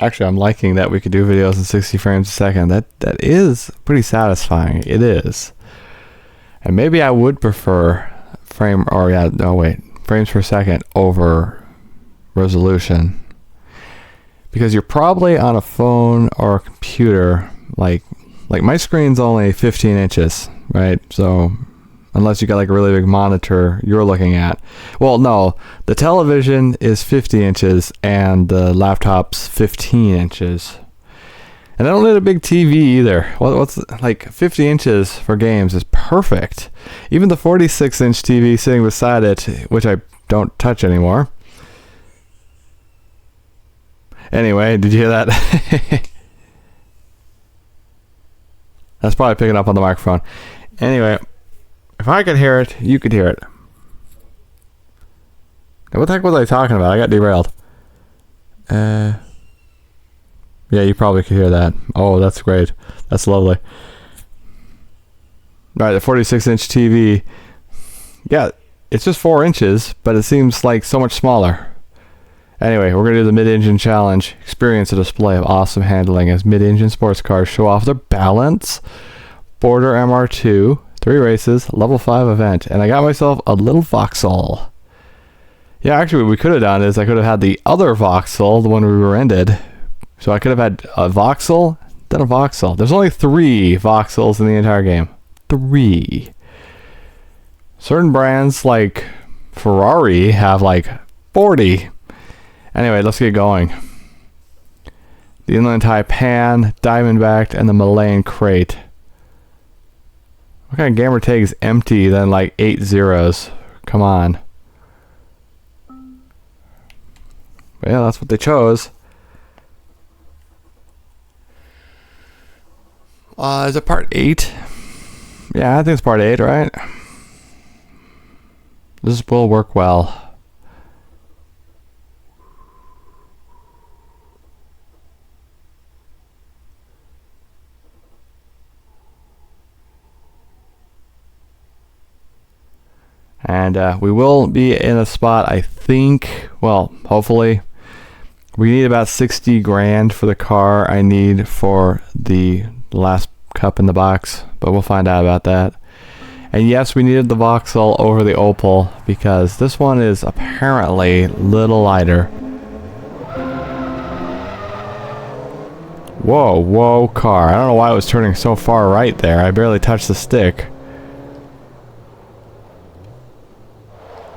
Actually, I'm liking that we could do videos in 60 frames a second. That is pretty satisfying. It is. And maybe I would prefer frames per second over resolution. Because you're probably on a phone or a computer, like my screen's only 15 inches, right? So unless you got like a really big monitor you're looking at. Well, no, the television is 50 inches and the laptop's 15 inches. And I don't need a big TV either. What's like 50 inches for games is perfect. Even the 46-inch TV sitting beside it, which I don't touch anymore. Anyway, did you hear that? That's probably picking up on the microphone. Anyway, if I could hear it, you could hear it. Now, what the heck was I talking about? I got derailed. Yeah, you probably could hear that. Oh, that's great. That's lovely. Alright, the 46-inch TV. Yeah, it's just 4 inches, but it seems like so much smaller. Anyway, we're going to do the mid-engine challenge. Experience a display of awesome handling as mid-engine sports cars show off their balance. Border MR2. 3 races, level 5 event, and I got myself a little Vauxhall. Yeah, actually what we could have done is I could have had the other Vauxhall, the one we rented. So I could have had a Vauxhall, then a Vauxhall. There's only 3 Vauxhalls in the entire game. 3. Certain brands like Ferrari have like 40. Anyway, let's get going. The Inland Taipan, Diamondback, and the Malayan Crate. What kind of gamer tag is empty than like 8 zeros? Come on. But yeah, that's what they chose. Is it part 8? Yeah, I think it's part 8, right? This will work well. And we will be in a spot, I think, well, hopefully. We need about 60 grand for the car I need for the last cup in the box, but we'll find out about that. And yes, we needed the Vauxhall over the Opel because this one is apparently a little lighter. Whoa, car. I don't know why it was turning so far right there. I barely touched the stick.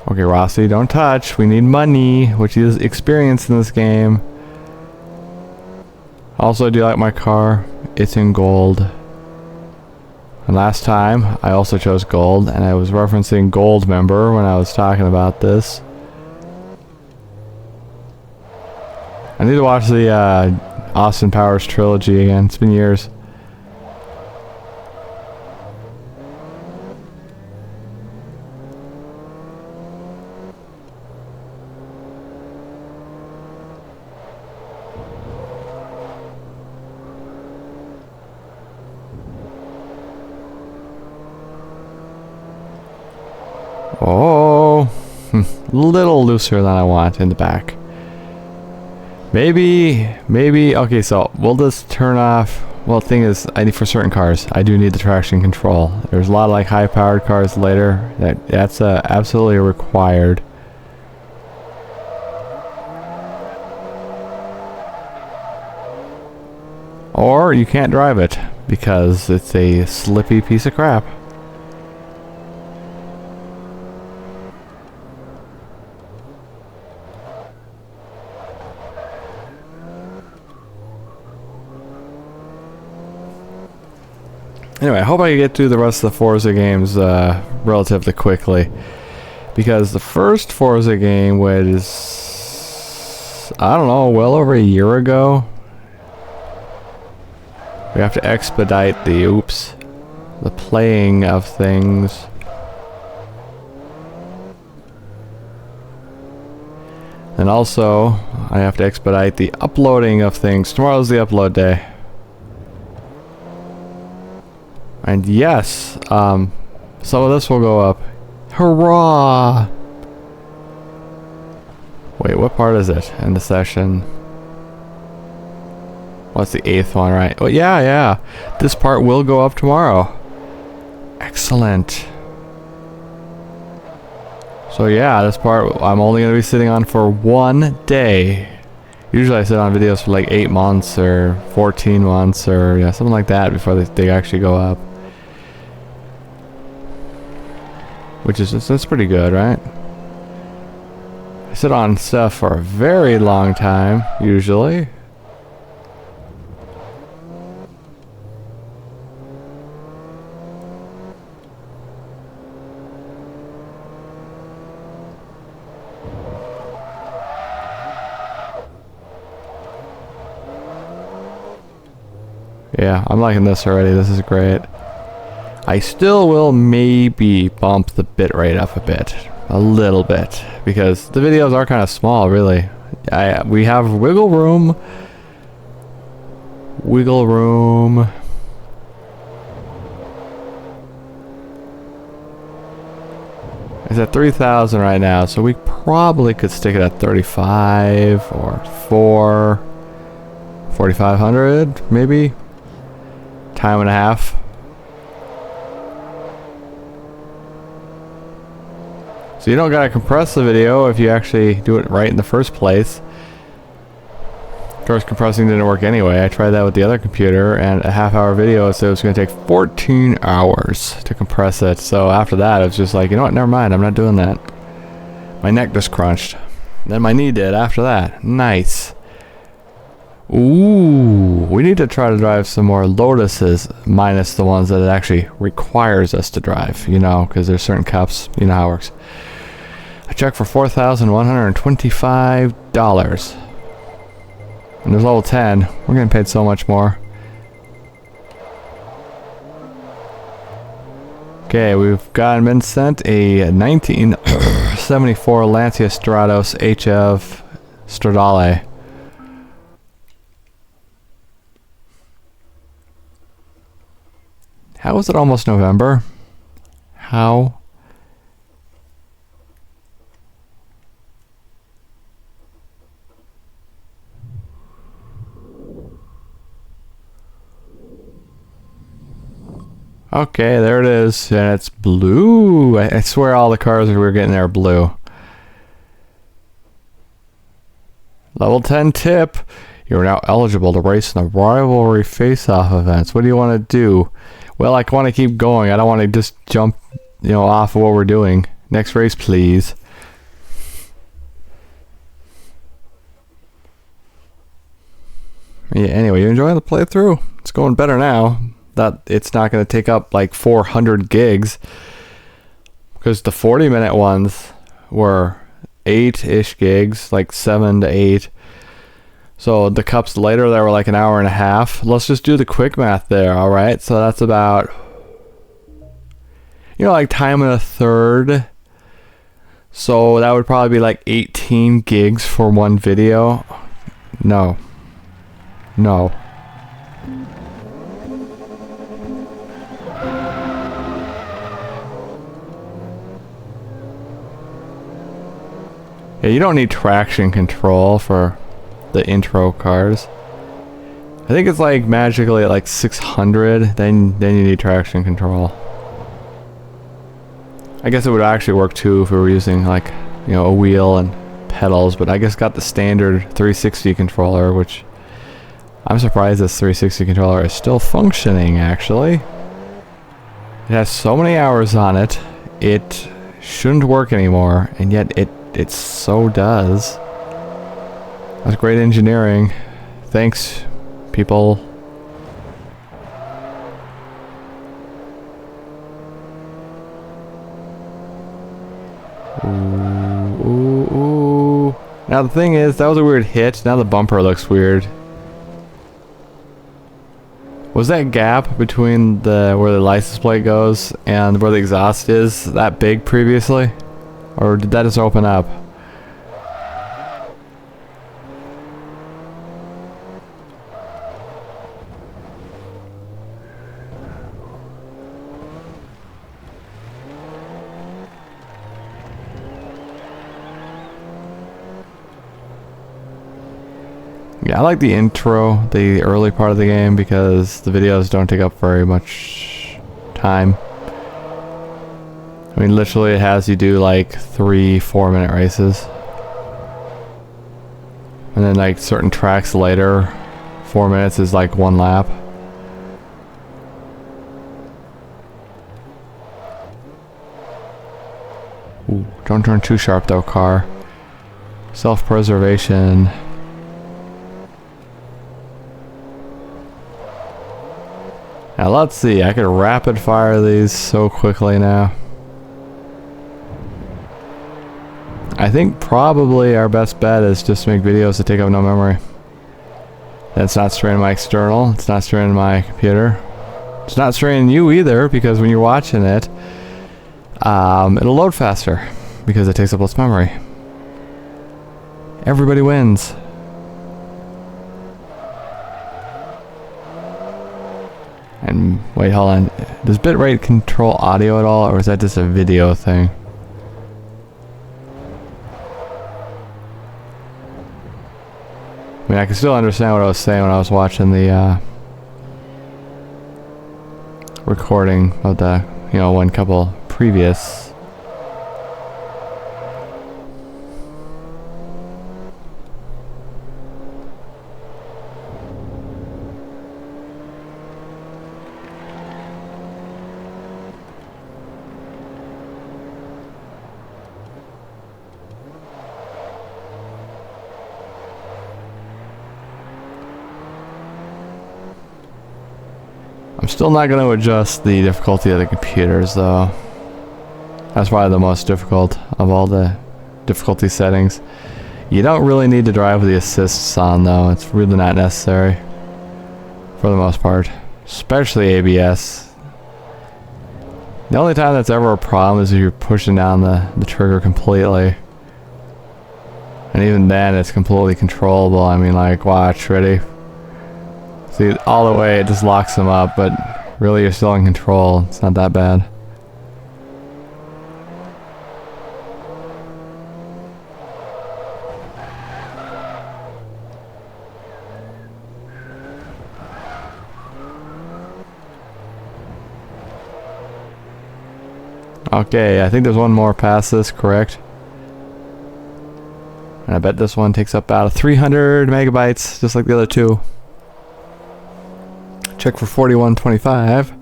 Okay, Rossi, don't touch. We need money, which is experience in this game. Also, do you like my car? It's in gold. And last time, I also chose gold, and I was referencing Gold Member when I was talking about this. I need to watch the Austin Powers trilogy again. It's been years. Oh, a little looser than I want in the back. Maybe, okay, so we'll just turn off, well, the thing is, I need for certain cars, I do need the traction control. There's a lot of like high-powered cars later, that's absolutely required. Or you can't drive it, because it's a slippy piece of crap. Anyway, I hope I can get through the rest of the Forza games relatively quickly. Because the first Forza game was, I don't know, well over a year ago. We have to expedite the playing of things. And also, I have to expedite the uploading of things. Tomorrow's the upload day. And yes, some of this will go up. Hurrah! Wait, what part is it in the session? What's the 8th one, right? Well, yeah. This part will go up tomorrow. Excellent. So yeah, this part I'm only going to be sitting on for 1 day. Usually I sit on videos for like 8 months or 14 months or yeah, something like that before they actually go up. Which is, that's pretty good, right? I sit on stuff for a very long time, usually. Yeah, I'm liking this already. This is great. I still will maybe bump the bitrate up a bit. A little bit. Because the videos are kind of small, really. We have wiggle room. Wiggle room. It's at 3,000 right now, so we probably could stick it at 35 or 4,500 maybe. Time and a half. So you don't gotta compress the video if you actually do it right in the first place. Of course, compressing didn't work anyway. I tried that with the other computer, and a half-hour video, so it was gonna take 14 hours to compress it. So after that, it was just like, you know what? Never mind. I'm not doing that. My neck just crunched. Then my knee did after that. Nice. Ooh, we need to try to drive some more Lotuses, minus the ones that it actually requires us to drive, you know, because there's certain cups, you know how it works. I checked for $4,125. And there's level 10. We're getting paid so much more. Okay, we've been sent a 1974 Lancia Stratos HF Stradale. How is it almost November? How? Okay, there it is, and it's blue. I swear all the cars we were getting there are blue. Level 10 tip. You are now eligible to race in the rivalry face-off events. What do you want to do? Well, I want to keep going. I don't want to just jump, you know, off of what we're doing. Next race, please. Yeah, anyway, you enjoying the playthrough? It's going better now. That it's not going to take up like 400 gigs. Because the 40-minute ones were 8-ish gigs, like 7 to 8. So the cups later, they were like an hour and a half. Let's just do the quick math there, alright? So that's about, you know, like time and a third. So that would probably be like 18 gigs for one video. No. No. Yeah, you don't need traction control for the intro cars. I think it's like magically at like 600, then you need traction control. I guess it would actually work too if we were using like, you know, a wheel and pedals, but I guess got the standard 360 controller, which I'm surprised this 360 controller is still functioning actually. It has so many hours on it, it shouldn't work anymore, and yet it so does. That's great engineering. Thanks, people. Ooh, ooh, ooh. Now the thing is, that was a weird hit. Now the bumper looks weird. Was that gap between where the license plate goes and where the exhaust is that big previously? Or did that just open up? Yeah, I like the intro, the early part of the game, because the videos don't take up very much time. I mean, literally it has you do like 3-4 minute races. And then like certain tracks later, 4 minutes is like 1 lap. Ooh, don't turn too sharp though, car. Self-preservation. Now let's see, I could rapid fire these so quickly now. I think probably our best bet is just to make videos that take up no memory. It's not straining my external, it's not straining my computer. It's not straining you either, because when you're watching it, it'll load faster, because it takes up less memory. Everybody wins. And wait, hold on. Does bitrate control audio at all, or is that just a video thing? I mean, I can still understand what I was saying when I was watching the recording of the, you know, one couple previous. I'm still not going to adjust the difficulty of the computers though. That's probably the most difficult of all the difficulty settings. You don't really need to drive with the assists on though. It's really not necessary for the most part, especially ABS. The only time that's ever a problem is if you're pushing down the trigger completely. And even then it's completely controllable. I mean, like, watch, ready? See, all the way it just locks them up, but really you're still in control. It's not that bad. Okay, I think there's one more past this, correct? And I bet this one takes up about 300 megabytes, just like the other two. Check for 4125.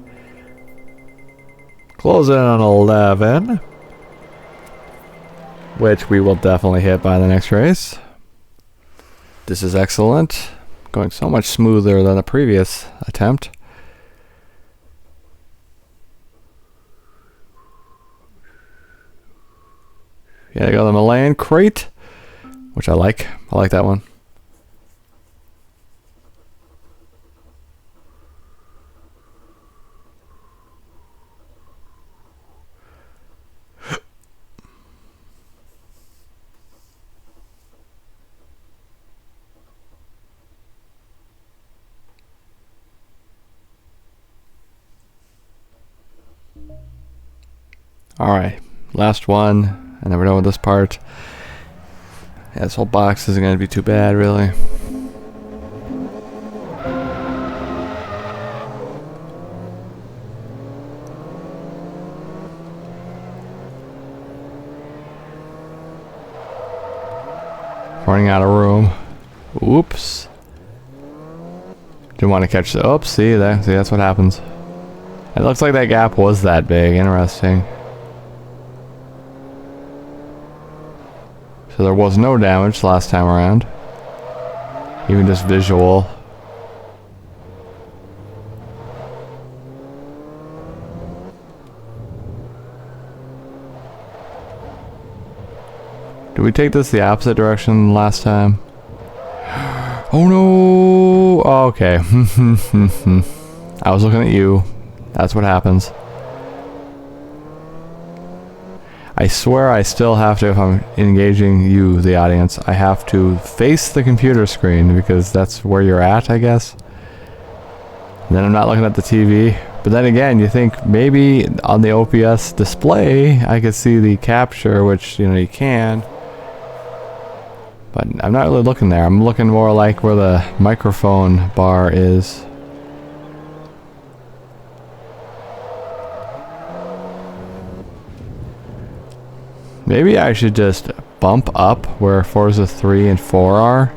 Close in on 11. Which we will definitely hit by the next race. This is excellent. Going so much smoother than the previous attempt. Yeah, I got the Malayan crate, which I like. I like that one. Alright, last one, and then we're done with this part. Yeah, this whole box isn't going to be too bad, really. Running out of room. Oops. Didn't want to catch the... Oops, see, that's what happens. It looks like that gap was that big. Interesting. So there was no damage last time around. Even just visual. Did we take this the opposite direction last time? Oh no! Oh, okay. I was looking at you. That's what happens. I swear I still have to, if I'm engaging you, the audience, I have to face the computer screen because that's where you're at, I guess. And then I'm not looking at the TV. But then again, you think maybe on the OPS display I could see the capture, which, you know, you can. But I'm not really looking there. I'm looking more like where the microphone bar is. Maybe I should just bump up where Forza 3 and 4 are.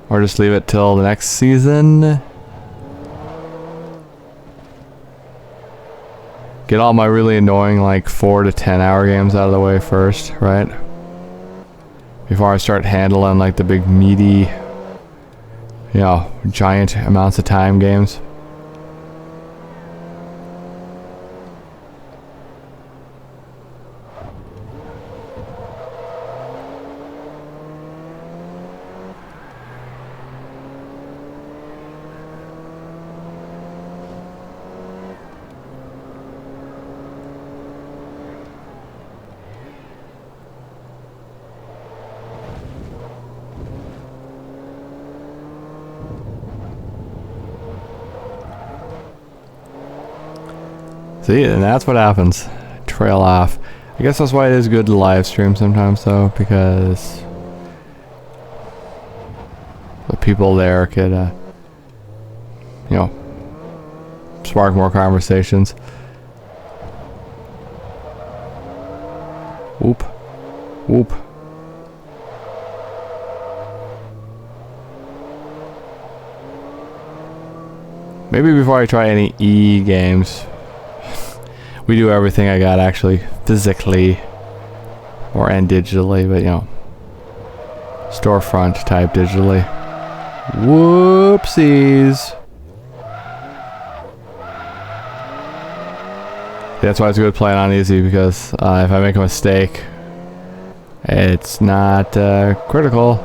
Or just leave it till the next season. Get all my really annoying like 4 to 10 hour games out of the way first, right? Before I start handling like the big meaty, you know, giant amounts of time games. See, and that's what happens. Trail off. I guess that's why it is good to live stream sometimes, though, because the people there could, you know, spark more conversations. Whoop. Whoop. Maybe before I try any E games, we do everything I got actually physically and digitally, but you know, storefront type digitally. Whoopsies. That's why it's good playing on easy, because if I make a mistake, it's not critical.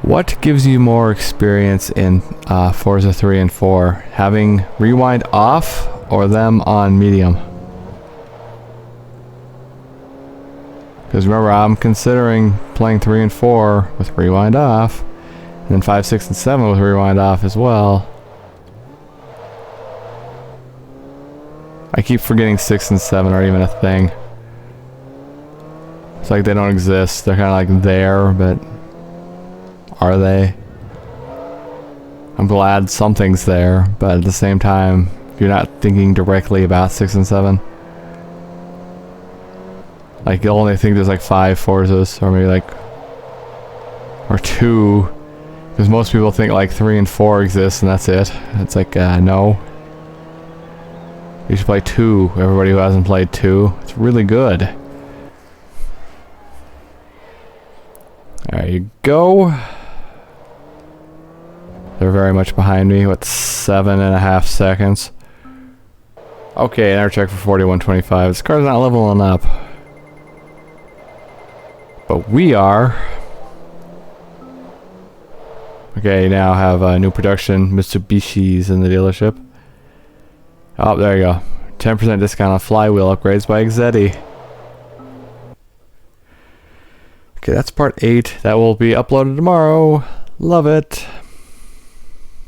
What gives you more experience in Forza 3 and 4? Having rewind off or them on medium? Because remember, I'm considering playing 3 and 4 with rewind off, and then 5, 6, and 7 with rewind off as well. I keep forgetting 6 and 7 aren't even a thing. It's like they don't exist. They're kind of like there, but are they? I'm glad something's there, but at the same time, you're not thinking directly about 6 and 7. Like, you'll only think there's like 5 Forzas, or maybe like, or 2, because most people think like 3 and 4 exist and that's it. It's like, no. You should play 2, everybody who hasn't played 2. It's really good. There you go. They're very much behind me with 7.5 seconds. Okay, another check for 41.25. This car's not leveling up. But we are. Okay, now have a new production Mitsubishis in the dealership. Oh, there you go. 10% discount on flywheel upgrades by Exetti. Okay, that's part 8. That will be uploaded tomorrow. Love it.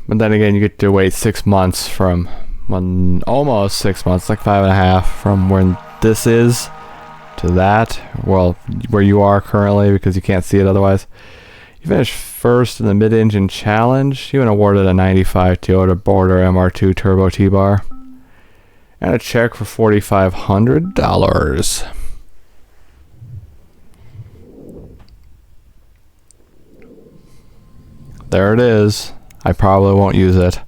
But then again, you get to wait 6 months from when, almost 6 months, like 5.5 from when this is to that. Well, where you are currently, because you can't see it otherwise. You finished first in the mid-engine challenge. You been awarded a 95 Toyota Border MR2 Turbo T-Bar. And a check for $4,500. There it is. I probably won't use it.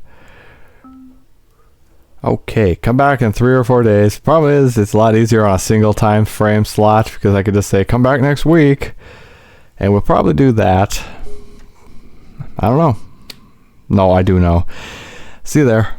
Okay, come back in 3 or 4 days. Problem is, it's a lot easier on a single time frame slot, because I could just say, come back next week. And we'll probably do that. I don't know. No, I do know. See you there.